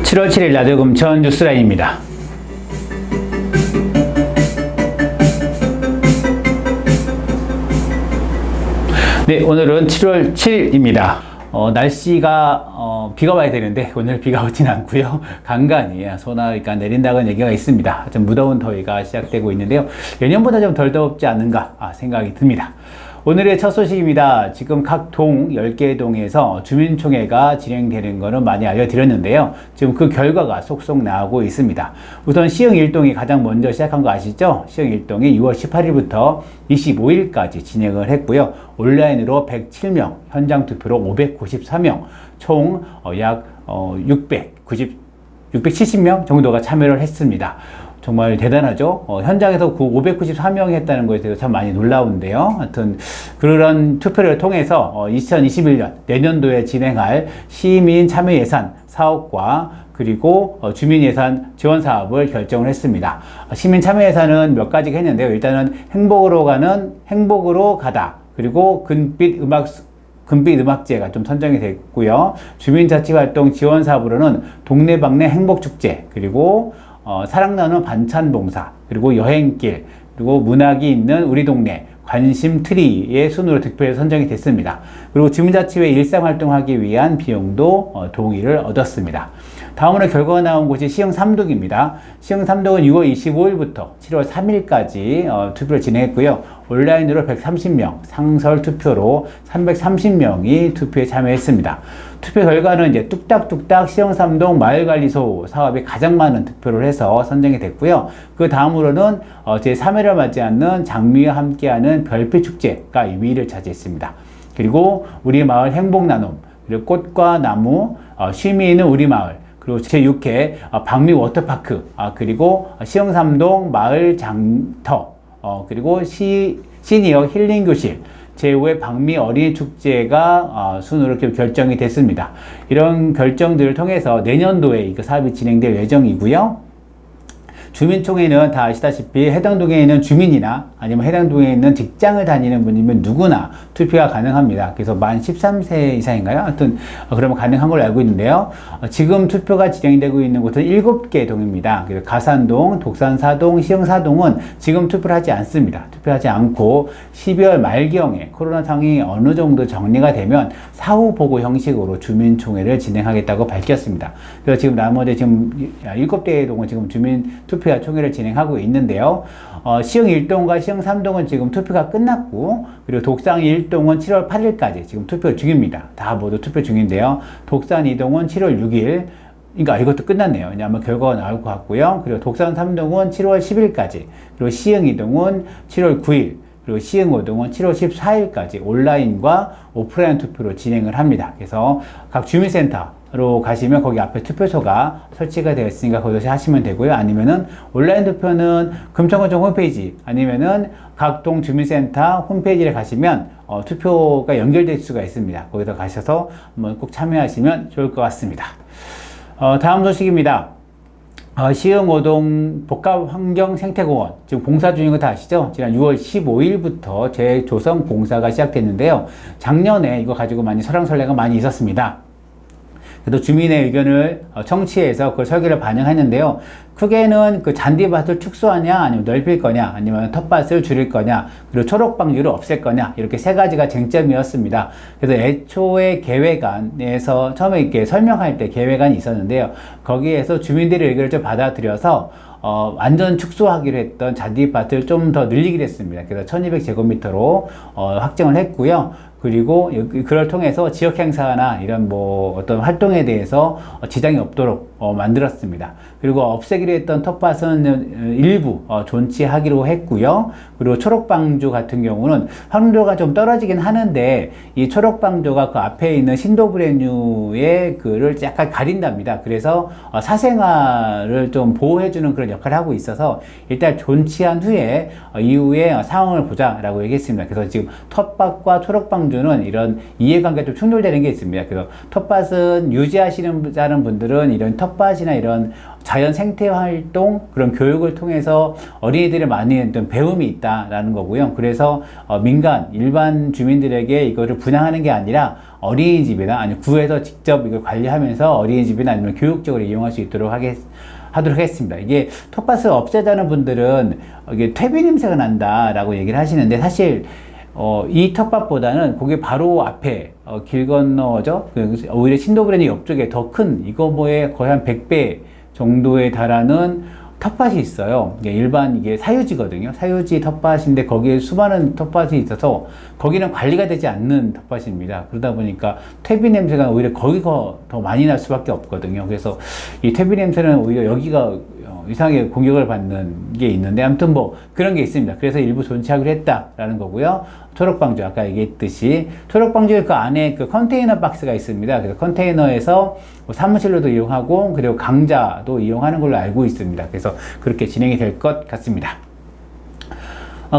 (7월 7일) 라디오 금천 뉴스라인입니다. 네, 오늘은 7월 7일입니다. 날씨가 비가 와야 되는데 오늘 비가 오진 않고요. 간간히 소나기가 내린다는 얘기가 있습니다. 좀 무더운 더위가 시작되고 있는데요. 예년보다 좀 덜 덥지 않은가 생각이 듭니다. 오늘의 첫 소식입니다. 지금 각 동 10개 동에서 주민총회가 진행되는 거는 많이 알려드렸는데요. 지금 그 결과가 속속 나오고 있습니다. 우선 시흥 1동이 가장 먼저 시작한 거 아시죠? 시흥 1동이 6월 18일부터 25일까지 진행을 했고요. 온라인으로 107명, 현장 투표로 594명, 총 약 670명 정도가 참여를 했습니다. 정말 대단하죠? 현장에서 594명이 했다는 것에 대해서 참 많이 놀라운데요. 하여튼, 그런 투표를 통해서 2021년 내년도에 진행할 시민 참여 예산 사업과 그리고 주민 예산 지원 사업을 결정을 했습니다. 시민 참여 예산은 몇 가지가 했는데요. 일단은 행복으로 가다. 그리고 금빛 음악제가 좀 선정이 됐고요. 주민자치활동 지원 사업으로는 동네방네 행복축제, 그리고 사랑 나누는 반찬 봉사, 그리고 여행길, 그리고 문학이 있는 우리 동네, 관심 트리의 순으로 득표해서 선정이 됐습니다. 그리고 주민자치회 일상활동하기 위한 비용도 동의를 얻었습니다. 다음으로 결과가 나온 곳이 시흥 3동입니다. 시흥 3동은 6월 25일부터 7월 3일까지 투표를 진행했고요. 온라인으로 130명, 상설 투표로 330명이 투표에 참여했습니다. 투표 결과는 이제 뚝딱뚝딱 시흥 3동 마을관리소 사업이 가장 많은 투표를 해서 선정이 됐고요. 그 다음으로는 제3회를 맞지 않는 장미와 함께하는 별빛축제가 2위를 차지했습니다. 그리고 우리 마을 행복나눔, 그리고 꽃과 나무, 쉼이 있는 우리 마을, 그리고 제6회 방미 워터파크, 그리고 시흥 3동 마을 장터, 그리고 시니어 힐링 교실, 제5회 방미 어린이 축제가 순으로 결정이 됐습니다. 이런 결정들을 통해서 내년도에 이 사업이 진행될 예정이고요. 주민총회는 다 아시다시피 해당 동에 있는 주민이나 아니면 해당 동에 있는 직장을 다니는 분이면 누구나 투표가 가능합니다. 그래서 만 13세 이상인가요? 하여튼 그러면 가능한 걸로 알고 있는데요. 지금 투표가 진행되고 있는 곳은 7개 동입니다. 그래서 가산동, 독산사동, 시흥사동은 지금 투표를 하지 않습니다. 투표하지 않고 12월 말경에 코로나 상황이 어느 정도 정리가 되면 사후 보고 형식으로 주민총회를 진행하겠다고 밝혔습니다. 그래서 지금 나머지 지금 7개의 동은 지금 주민 투표 총회를 진행하고 있는데요. 시흥 1동과 시흥 3동은 지금 투표가 끝났고, 그리고 독산 1동은 7월 8일까지 지금 투표 중입니다. 다 모두 투표 중인데요. 독산 2동은 7월 6일, 그러니까 이것도 끝났네요. 왜냐하면 결과가 나올 것 같고요. 그리고 독산 3동은 7월 10일까지, 그리고 시흥 2동은 7월 9일, 그리고 시흥 5동은 7월 14일까지 온라인과 오프라인 투표로 진행을 합니다. 그래서 각 주민센터로 가시면 거기 앞에 투표소가 설치가 되어 있으니까 거기서 하시면 되고요. 아니면은 온라인 투표는 금천구청 홈페이지 아니면은 각 동 주민센터 홈페이지에 가시면 투표가 연결될 수가 있습니다. 거기서 가셔서 한번 꼭 참여하시면 좋을 것 같습니다. 다음 소식입니다. 시흥 5동 복합환경생태공원 지금 공사 중인 거 다 아시죠? 지난 6월 15일부터 재조성 공사가 시작됐는데요. 작년에 이거 가지고 많이 설왕설래가 많이 있었습니다. 그래도 주민의 의견을 청취해서 그 설계를 반영했는데요. 크게는 그 잔디밭을 축소하냐, 아니면 넓힐 거냐, 아니면 텃밭을 줄일 거냐, 그리고 초록방지를 없앨 거냐, 이렇게 세 가지가 쟁점이었습니다. 그래서 애초에 계획안에서 처음에 이렇게 설명할 때 계획안이 있었는데요. 거기에서 주민들의 의견을 좀 받아들여서 완전 축소하기로 했던 잔디밭을 좀 더 늘리기로 했습니다. 그래서 1200제곱미터로 확정을 했고요. 그리고 그걸 통해서 지역 행사나 이런 뭐 어떤 활동에 대해서 지장이 없도록 만들었습니다. 그리고 없애기로 했던 텃밭은 일부 존치하기로 했고요. 그리고 초록방조 같은 경우는 확률도가 좀 떨어지긴 하는데 이 초록방조가 그 앞에 있는 신도브레뉴의 그를 약간 가린답니다. 그래서 사생활을 좀 보호해주는 그런 역할을 하고 있어서 일단 존치한 후에 이후에 상황을 보자라고 얘기했습니다. 그래서 지금 텃밭과 초록방조 주는 이런 이해관계가 좀 충돌되는 게 있습니다. 그래서 텃밭은 유지하시는 분들은 이런 텃밭이나 이런 자연 생태 활동, 그런 교육을 통해서 어린이들이 많이 어떤 배움이 있다라는 거고요. 그래서 민간, 일반 주민들에게 이거를 분양하는 게 아니라 어린이집이나 아니면 구에서 직접 이걸 관리하면서 어린이집이나 아니면 교육적으로 이용할 수 있도록 하도록 하겠습니다. 이게 텃밭을 없애자는 분들은 이게 퇴비 냄새가 난다라고 얘기를 하시는데, 사실 이 텃밭보다는 거기 바로 앞에 길 건너죠. 오히려 신도브랜드 옆쪽에 더 큰 이거뭐의 거의 한 100배 정도에 달하는 텃밭이 있어요. 일반 이게 사유지거든요. 사유지 텃밭인데 거기에 수많은 텃밭이 있어서 거기는 관리가 되지 않는 텃밭입니다. 그러다 보니까 퇴비 냄새가 오히려 거기가 더 많이 날 수밖에 없거든요. 그래서 이 퇴비 냄새는 오히려 여기가 이상하게 공격을 받는 게 있는데, 아무튼 뭐 그런 게 있습니다. 그래서 일부 존치하기로 했다라는 거고요. 초록방주, 아까 얘기했듯이 초록방주 그 안에 그 컨테이너 박스가 있습니다. 그래서 컨테이너에서 사무실로도 이용하고 그리고 강자도 이용하는 걸로 알고 있습니다. 그래서 그렇게 진행이 될 것 같습니다.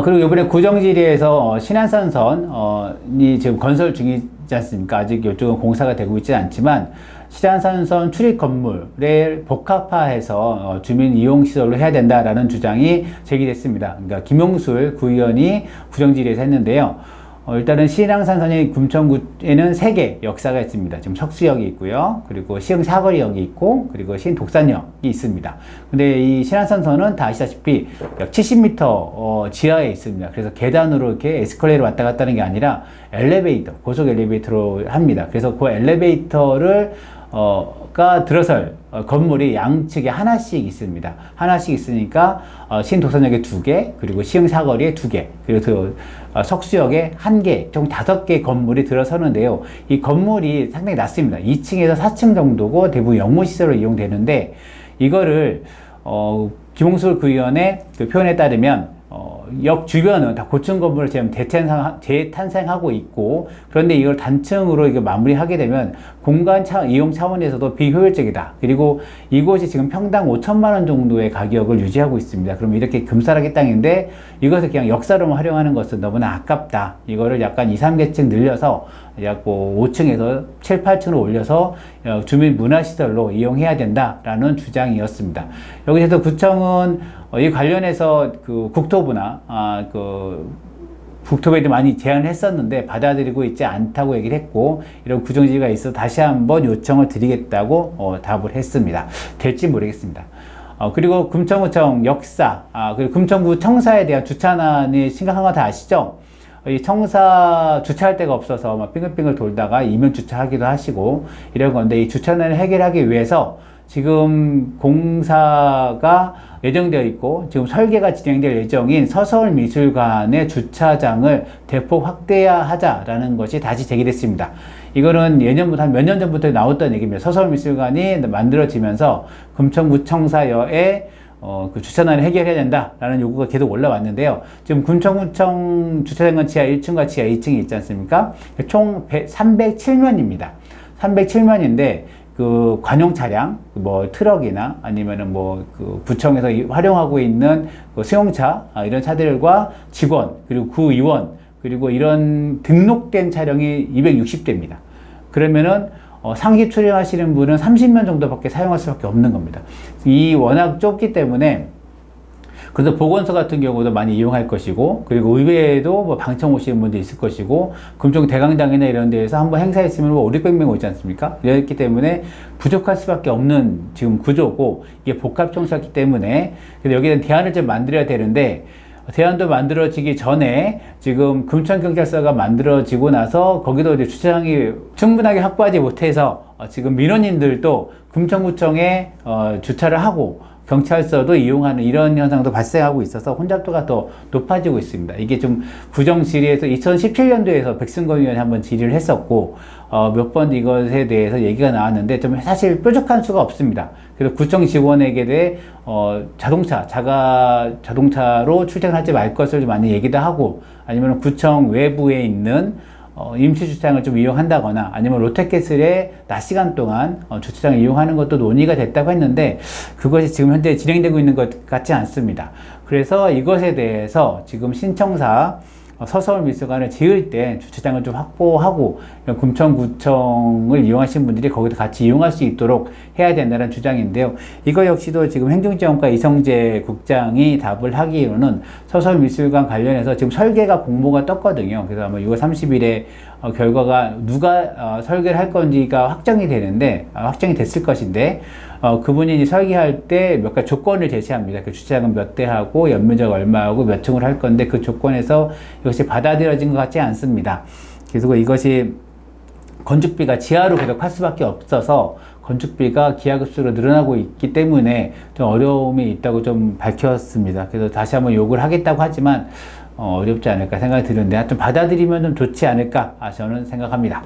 그리고 이번에 구정지리에서 신안산선이 지금 건설 중이지 않습니까? 아직 이쪽은 공사가 되고 있지 않지만 신안산선 출입 건물을 복합화해서 주민 이용시설로 해야 된다라는 주장이 제기됐습니다. 그러니까 김용술 구의원이 구정지리에서 했는데요. 일단은 신안산선이 금천구에는 3개 역사가 있습니다. 지금 석수역이 있고요. 그리고 시흥사거리역이 있고, 그리고 신독산역이 있습니다. 근데 이 신안산선은 다 아시다시피 약 70m 지하에 있습니다. 그래서 계단으로 이렇게 에스컬레이터로 왔다 갔다 하는 게 아니라 엘리베이터, 고속 엘리베이터로 합니다. 그래서 그 엘리베이터를 가 들어설 건물이 양측에 하나씩 있습니다. 하나씩 있으니까 신도산역에 2개, 그리고 시흥사거리에 2개, 그리고 석수역에 1개, 총 5개 건물이 들어서는데요. 이 건물이 상당히 낮습니다. 2층에서 4층 정도고 대부분 영무시설로 이용되는데, 이거를 김홍술 구의원의 그 표현에 따르면 역 주변은 다 고층 건물을 지금 재탄생하고 있고, 그런데 이걸 단층으로 이거 마무리하게 되면 공간 이용 차원에서도 비효율적이다. 그리고 이곳이 지금 평당 5천만 원 정도의 가격을 유지하고 있습니다. 그럼 이렇게 금싸라기 땅인데 이것을 그냥 역사로만 활용하는 것은 너무나 아깝다. 이거를 약간 2, 3개층 늘려서 약 5층에서 7, 8층으로 올려서 주민 문화시설로 이용해야 된다라는 주장이었습니다. 여기서 구청은 이 관련해서 그 국토부나 국토부에도 많이 제안을 했었는데 받아들이고 있지 않다고 얘기를 했고, 이런 구정지가 있어 다시 한번 요청을 드리겠다고 답을 했습니다. 될지 모르겠습니다. 그리고 금천구청 역사, 그리고 금천구 청사에 대한 주차난이 심각한 거 다 아시죠? 이 청사 주차할 데가 없어서 막 빙글빙글 돌다가 이면 주차하기도 하시고 이런 건데, 이 주차난을 해결하기 위해서 지금 공사가 예정되어 있고 지금 설계가 진행될 예정인 서서울미술관의 주차장을 대폭 확대하자라는 것이 다시 제기됐습니다. 이거는 예년부터 한 몇 년 전부터 나왔던 얘기입니다. 서서울미술관이 만들어지면서 금천구청사여의 그 주차난을 해결해야 된다라는 요구가 계속 올라왔는데요. 지금 금천구청 주차장은 지하 1층과 지하 2층이 있지 않습니까? 총 307면입니다. 307면인데 그 관용 차량, 뭐 트럭이나 아니면은 그 구청에서 활용하고 있는 그 승용차, 이런 차들과 직원, 그리고 구의원, 그리고 이런 등록된 차량이 260대입니다. 그러면은 상시 출연하시는 분은 30명 정도밖에 사용할 수밖에 없는 겁니다. 이 워낙 좁기 때문에, 그래서 보건소 같은 경우도 많이 이용할 것이고, 그리고 의회에도 뭐 방청 오시는 분도 있을 것이고, 금쪽 대강당이나 이런 데에서 한번 행사했으면 5, 600명 오지 않습니까? 이렇기 때문에 부족할 수밖에 없는 지금 구조고, 이게 복합 청소였기 때문에, 그래서 여기에 대안을 좀 만들어야 되는데, 대안도 만들어지기 전에 지금 금천경찰서가 만들어지고 나서 거기도 이제 주차장이 충분하게 확보하지 못해서 지금 민원인들도 금천구청에 주차를 하고 경찰서도 이용하는 이런 현상도 발생하고 있어서 혼잡도가 더 높아지고 있습니다. 이게 좀 구정질의에서 2017년도에서 백승건 의원이 한번 질의를 했었고, 몇 번 이것에 대해서 얘기가 나왔는데 좀 사실 뾰족한 수가 없습니다. 그래서 구청 직원에게 대해 자동차로 출퇴근하지 말 것을 좀 많이 얘기도 하고, 아니면 구청 외부에 있는 임시주차장을 좀 이용한다거나, 아니면 롯데캐슬에 낮 시간 동안 주차장을 이용하는 것도 논의가 됐다고 했는데, 그것이 지금 현재 진행되고 있는 것 같지 않습니다. 그래서 이것에 대해서 지금 신청사 서서울미술관을 지을 때 주차장을 좀 확보하고 금천구청을 이용하시는 분들이 거기도 같이 이용할 수 있도록 해야 된다는 주장인데요. 이거 역시도 지금 행정지원과 이성재 국장이 답을 하기로는 서서울미술관 관련해서 지금 설계가 공모가 떴거든요. 그래서 아마 6월 30일에 결과가 누가 설계를 할 건지가 확정이 되는데 확정이 됐을 것인데 그분이 이제 설계할 때 몇 가지 조건을 제시합니다. 그 주차장은 몇 대 하고 연면적 얼마하고 몇 층을 할 건데 그 조건에서 이것이 받아들여진 것 같지 않습니다. 그래서 이것이 건축비가 지하로 계속 할 수밖에 없어서 건축비가 기하급수로 늘어나고 있기 때문에 좀 어려움이 있다고 좀 밝혔습니다. 그래서 다시 한번 요구를 하겠다고 하지만 어렵지 않을까 생각이 드는데 하여튼 받아들이면 좀 좋지 않을까 저는 생각합니다.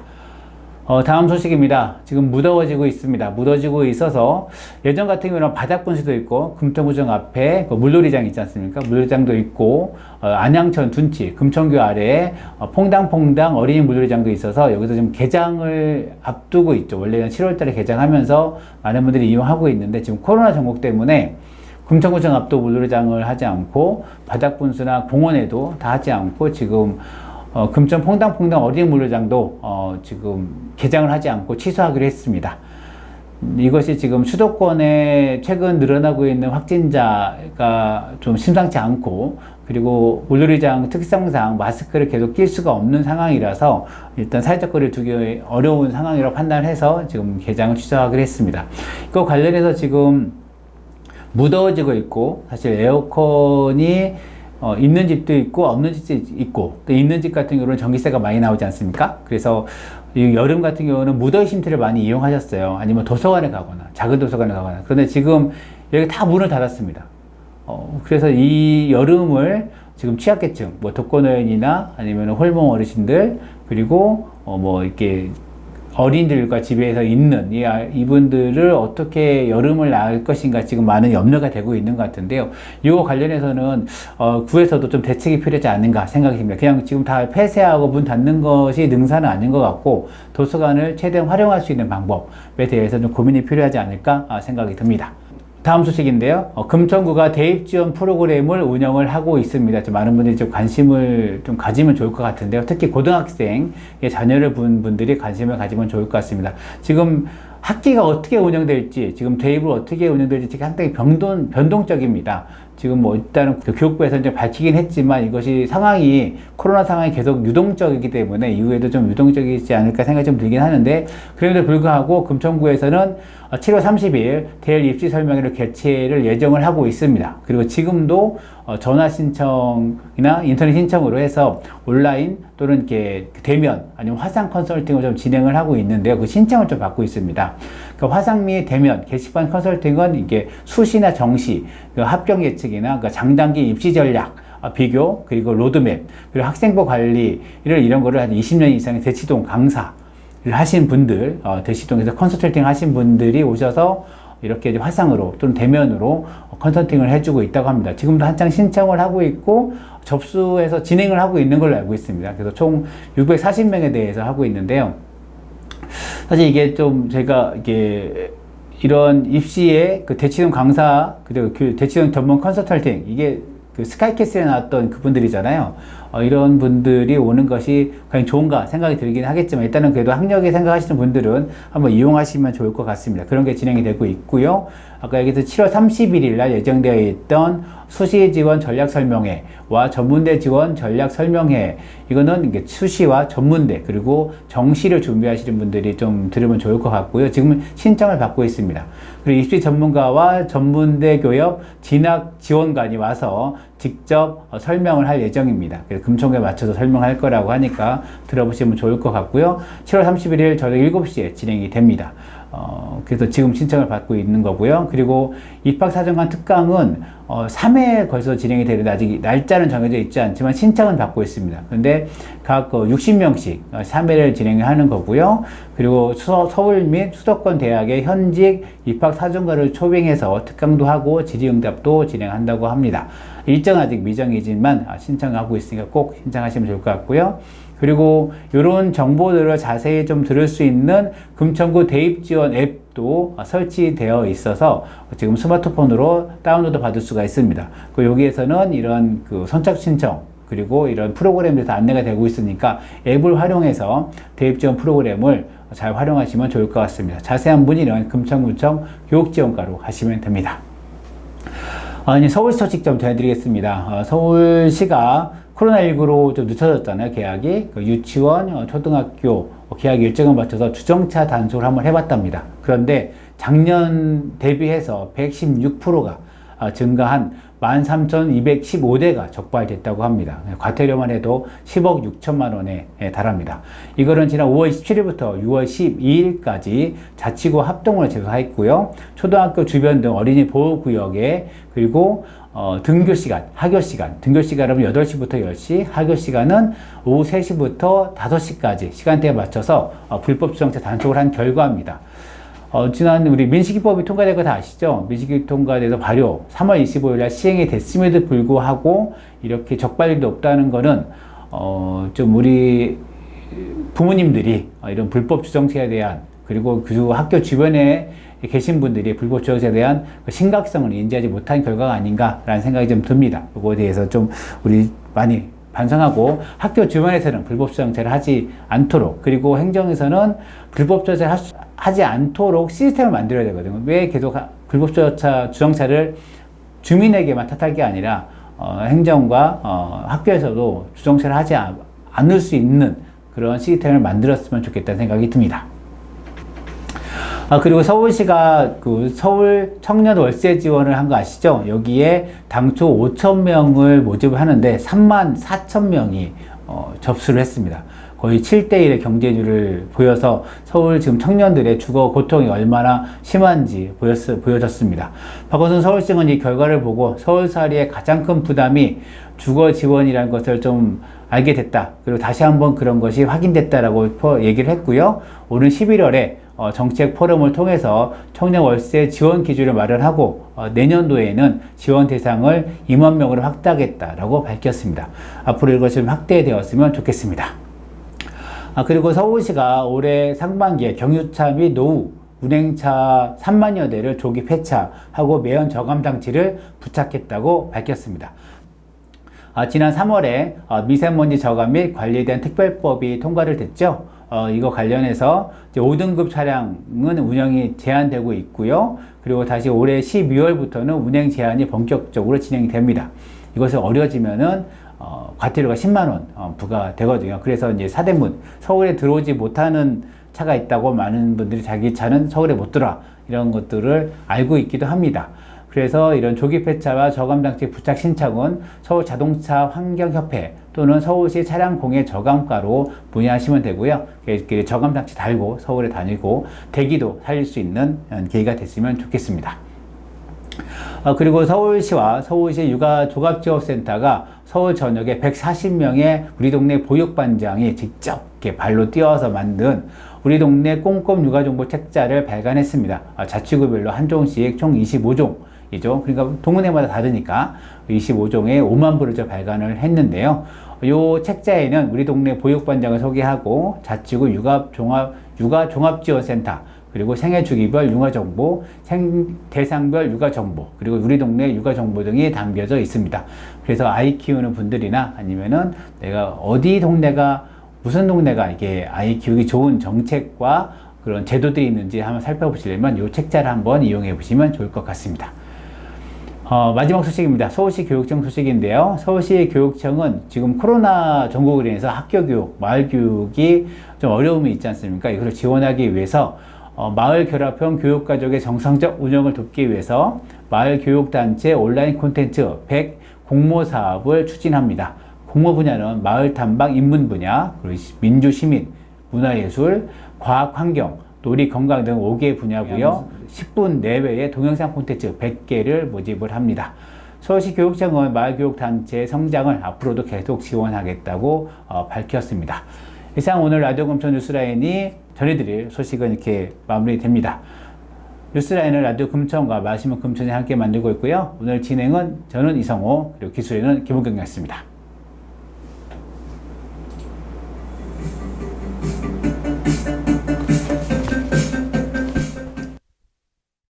다음 소식입니다. 지금 무더워지고 있습니다. 무더워지고 있어서 예전 같은 경우는 바닥 분수도 있고 금천구청 앞에 물놀이장 있지 않습니까? 물놀이장도 있고 안양천 둔치 금천교 아래에 퐁당퐁당 어린이 물놀이장도 있어서 여기서 지금 개장을 앞두고 있죠. 원래는 7월달에 개장하면서 많은 분들이 이용하고 있는데 지금 코로나 전국 때문에 금천구청 앞도 물놀이장을 하지 않고 바닥 분수나 공원에도 다 하지 않고 지금 금천 퐁당퐁당 어린이 물놀이장도 지금 개장을 하지 않고 취소하기로 했습니다. 이것이 지금 수도권에 최근 늘어나고 있는 확진자가 좀 심상치 않고 그리고 물놀이장 특성상 마스크를 계속 낄 수가 없는 상황이라서 일단 사회적 거리를 두기 어려운 상황이라고 판단해서 지금 개장을 취소하기로 했습니다. 이거 관련해서 지금 무더워지고 있고 사실 에어컨이 있는 집도 있고 없는 집도 있고 또 있는 집 같은 경우는 전기세가 많이 나오지 않습니까? 그래서 이 여름 같은 경우는 무더위 쉼터를 많이 이용하셨어요. 아니면 도서관에 가거나 작은 도서관에 가거나. 그런데 지금 여기 다 문을 닫았습니다. 그래서 이 여름을 지금 취약계층, 뭐 독거노인이나 아니면 홀몸 어르신들 그리고 뭐 이렇게 어린들과 집에서 있는 이분들을 어떻게 여름을 나을 것인가 지금 많은 염려가 되고 있는 것 같은데요. 이거 관련해서는 구에서도 좀 대책이 필요하지 않는가 생각이 듭니다. 그냥 지금 다 폐쇄하고 문 닫는 것이 능사는 아닌 것 같고 도서관을 최대한 활용할 수 있는 방법에 대해서 좀 고민이 필요하지 않을까 생각이 듭니다. 다음 소식인데요. 금천구가 대입 지원 프로그램을 운영을 하고 있습니다. 좀 많은 분들이 좀 관심을 좀 가지면 좋을 것 같은데요. 특히 고등학생의 자녀를 둔 분들이 관심을 가지면 좋을 것 같습니다. 지금 학기가 어떻게 운영될지, 지금 대입을 어떻게 운영될지 상당히 변동적입니다. 지금 뭐 일단은 교육부에서 이제 밝히긴 했지만 이것이 상황이 코로나 상황이 계속 유동적이기 때문에 이후에도 좀 유동적이지 않을까 생각이 좀 들긴 하는데 그럼에도 불구하고 금천구에서는 7월 30일 대일 입시 설명회를 개최를 예정을 하고 있습니다. 그리고 지금도 전화 신청이나 인터넷 신청으로 해서 온라인 또는 이렇게 대면 아니면 화상 컨설팅을 좀 진행을 하고 있는데요. 그 신청을 좀 받고 있습니다. 그러니까 화상 및 대면 게시판 컨설팅은 이게 수시나 정시, 그 합격 예측이나 그 장단기 입시 전략 비교 그리고 로드맵 그리고 학생부 관리 이런 거를 한 20년 이상의 대치동 강사 하신 분들, 대시동에서 컨설팅 하신 분들이 오셔서 이렇게 화상으로 또는 대면으로 컨설팅을 해주고 있다고 합니다. 지금도 한창 신청을 하고 있고 접수해서 진행을 하고 있는 걸로 알고 있습니다. 그래서 총 640명에 대해서 하고 있는데요. 사실 이게 좀 제가 이게 이런 입시의 그 대치동 강사 그리고 그 대치동 전문 컨설팅 이게 그 스카이캐슬에 나왔던 그분들이잖아요. 이런 분들이 오는 것이 과연 좋은가 생각이 들긴 하겠지만 일단은 그래도 학력에 생각하시는 분들은 한번 이용하시면 좋을 것 같습니다. 그런 게 진행이 되고 있고요. 아까 여기서 7월 31일 날 예정되어 있던 수시 지원 전략 설명회와 전문대 지원 전략 설명회 이거는 이게 수시와 전문대 그리고 정시를 준비하시는 분들이 좀 들으면 좋을 것 같고요. 지금 신청을 받고 있습니다. 그리고 입시 전문가와 전문대 교역 진학 지원관이 와서 직접 설명을 할 예정입니다. 그래서 금총에 맞춰서 설명할 거라고 하니까 들어보시면 좋을 것 같고요. 7월 31일 저녁 7시에 진행이 됩니다. 그래서 지금 신청을 받고 있는 거고요. 그리고 입학사정관 특강은 3회에 걸쳐 진행이 되는데 아직 날짜는 정해져 있지 않지만 신청은 받고 있습니다. 그런데 각 60명씩 3회를 진행하는 거고요. 그리고 서울 및 수도권 대학의 현직 입학사정관을 초빙해서 특강도 하고 질의응답도 진행한다고 합니다. 일정 아직 미정이지만 신청하고 있으니까 꼭 신청하시면 좋을 것 같고요. 그리고 이런 정보들을 자세히 좀 들을 수 있는 금천구 대입지원 앱도 설치되어 있어서 지금 스마트폰으로 다운로드 받을 수가 있습니다. 여기에서는 이런 그 선착 신청 그리고 이런 프로그램에서 안내가 되고 있으니까 앱을 활용해서 대입 지원 프로그램을 잘 활용하시면 좋을 것 같습니다. 자세한 문의는 금천구청 교육지원과로 하시면 됩니다. 이제 서울시 소식 좀 전해드리겠습니다. 서울시가 코로나19로 좀 늦춰졌잖아요, 계약이. 유치원, 초등학교 계약 일정을 맞춰서 주정차 단속을 한번 해봤답니다. 그런데 작년 대비해서 116%가 증가한 13,215대가 적발됐다고 합니다. 과태료만 해도 10억 6천만 원에 달합니다. 이거는 지난 5월 27일부터 6월 12일까지 자치구 합동으로 제소했고요. 초등학교 주변 등 어린이 보호구역에 그리고 등교 시간, 학교 시간, 등교 시간은 8시부터 10시, 학교 시간은 오후 3시부터 5시까지 시간대에 맞춰서 불법 주정차 단속을 한 결과입니다. 지난 우리 민식이법이 통과된 거 다 아시죠? 민식이 통과돼서 발효 3월 25일 날 시행이 됐음에도 불구하고 이렇게 적발률이 높다는 거는 좀 우리 부모님들이 이런 불법 주정차에 대한 그리고 그 학교 주변에 계신 분들이 불법 주정차에 대한 그 심각성을 인지하지 못한 결과가 아닌가라는 생각이 좀 듭니다. 그거에 대해서 좀 우리 많이 반성하고 학교 주변에서는 불법 주정차를 하지 않도록 그리고 행정에서는 불법 주정차를 하지 않도록 시스템을 만들어야 되거든요. 왜 계속 불법 주정차를 주민에게만 탓할 게 아니라 행정과 학교에서도 주정차를 하지 않을 수 있는 그런 시스템을 만들었으면 좋겠다는 생각이 듭니다. 그리고 서울시가 그 서울 청년 월세 지원을 한 거 아시죠? 여기에 당초 5,000명을 모집을 하는데 34,000명이 접수를 했습니다. 거의 7대1의 경쟁률을 보여서 서울 지금 청년들의 주거 고통이 얼마나 심한지 보여졌습니다. 박원순 서울시장은 이 결과를 보고 서울살이의 가장 큰 부담이 주거 지원이라는 것을 좀 알게 됐다. 그리고 다시 한번 그런 것이 확인됐다라고 얘기를 했고요. 오는 11월에 정책 포럼을 통해서 청년 월세 지원 기준을 마련하고 내년도에는 지원 대상을 2만 명으로 확대하겠다라고 밝혔습니다. 앞으로 이것이 좀 확대되었으면 좋겠습니다. 그리고 서울시가 올해 상반기에 경유차 및 노후 운행차 3만여 대를 조기 폐차하고 매연 저감 장치를 부착했다고 밝혔습니다. 지난 3월에 미세먼지 저감 및 관리에 대한 특별법이 통과를 됐죠. 이거 관련해서 이제 5등급 차량은 운영이 제한되고 있고요. 그리고 다시 올해 12월부터는 운행 제한이 본격적으로 진행이 됩니다. 이것이 어려지면은 과태료가 10만 원 부과되거든요. 그래서 이제 사대문 서울에 들어오지 못하는 차가 있다고 많은 분들이 자기 차는 서울에 못 들어와 이런 것들을 알고 있기도 합니다. 그래서 이런 조기 폐차와 저감 장치 부착 신청은 서울 자동차 환경협회 또는 서울시 차량 공해 저감과로 문의하시면 되고요. 저감 장치 달고 서울에 다니고 대기도 살릴 수 있는 계기가 됐으면 좋겠습니다. 그리고 서울시와 서울시 육아종합지원센터가 서울 전역에 140명의 우리 동네 보육반장이 직접 이렇게 발로 뛰어서 만든 우리 동네 꼼꼼 육아정보 책자를 발간했습니다. 자치구별로 한 종씩 총 25종이죠. 그러니까 동네마다 다르니까 25종의 5만 부를 발간을 했는데요. 이 책자에는 우리 동네 보육반장을 소개하고 자치구 육아종합지원센터 그리고 생애주기별 육아정보, 대상별 육아정보, 그리고 우리 동네 육아정보 등이 담겨져 있습니다. 그래서 아이 키우는 분들이나 아니면은 내가 어디 동네가, 무슨 동네가 이게 아이 키우기 좋은 정책과 그런 제도들이 있는지 한번 살펴보시려면 이 책자를 한번 이용해 보시면 좋을 것 같습니다. 마지막 소식입니다. 서울시 교육청 소식인데요. 서울시 교육청은 지금 코로나 전국으로 인해서 학교 교육, 마을 교육이 좀 어려움이 있지 않습니까? 이것을 지원하기 위해서 마을 결합형 교육가족의 정상적 운영을 돕기 위해서 마을 교육단체 온라인 콘텐츠 100 공모 사업을 추진합니다. 공모 분야는 마을 탐방 인문 분야, 그리고 민주 시민, 문화예술, 과학 환경, 놀이 건강 등 5개 분야고요. 10분 내외의 동영상 콘텐츠 100개를 모집을 합니다. 서울시 교육청은 마을교육단체의 성장을 앞으로도 계속 지원하겠다고 밝혔습니다. 이상 오늘 라디오 금천 뉴스라인이 전해드릴 소식은 이렇게 마무리됩니다. 뉴스라인은 라디오 금천과 마시면 금천이 함께 만들고 있고요. 오늘 진행은 저는 이성호, 그리고 기술에는 김은경이었습니다.